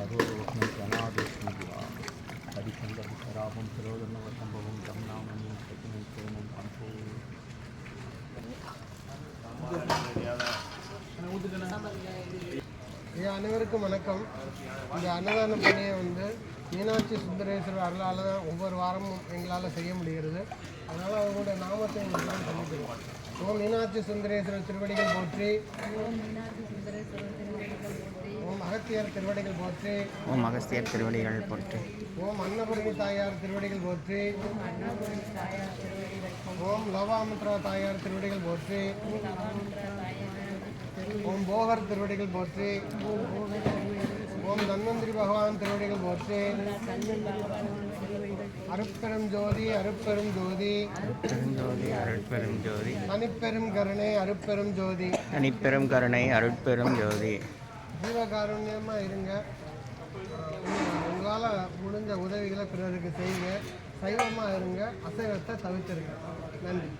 अधोरोहणज्ञानादेशनिधिवा हरिचन्द्रशरापं सरोदर्णवसम्भवं तं नामनीं सकिनं सोमं पन्थो அனைவருக்கும் வணக்கம். இந்த அன்னதான பணியை மீனாட்சி சுந்தரேஸ்வரர் அருளால் தான் ஒவ்வொரு வாரமும் எங்களால் செய்ய முடிகிறது. அதனால் அவங்களுடைய நாமத்தை எங்களுக்கு சொல்லிக்கிறோம். ஓம் மீனாட்சி சுந்தரேஸ்வரர் திருவடிகள் போற்றி, ஓம் அகத்தியர் திருவடிகள் போற்றி, ஓம் அகஸ்தியர் திருவடிகள் போற்றி, ஓம் அன்னபூரணி தாயார் திருவடிகள் போற்றி, ஓம் லோபாமுத்ரா தாயார் திருவடிகள் போற்றி, ஓம் போகர் திருவடிகள் போற்றி, ஓம் தன்வந்திரி பகவான் திருவடிகள் போற்றி, அருட்பெரும் ஜோதி அருட்பெரும் ஜோதி ஜோதி அருட்பெரும் ஜோதி தனிப்பெரும் கருணை அருட்பெரும் ஜோதி தனிப்பெரும் கருணை அருட்பெரும் ஜோதி. ஜீவகாருண்யமாக இருங்க. உங்களால் முடிஞ்ச உதவிகளை பிறருக்கு செய்யுங்க. சைவமாக இருங்க, அசைவத்தை தவிர்த்துருங்க. நன்றி.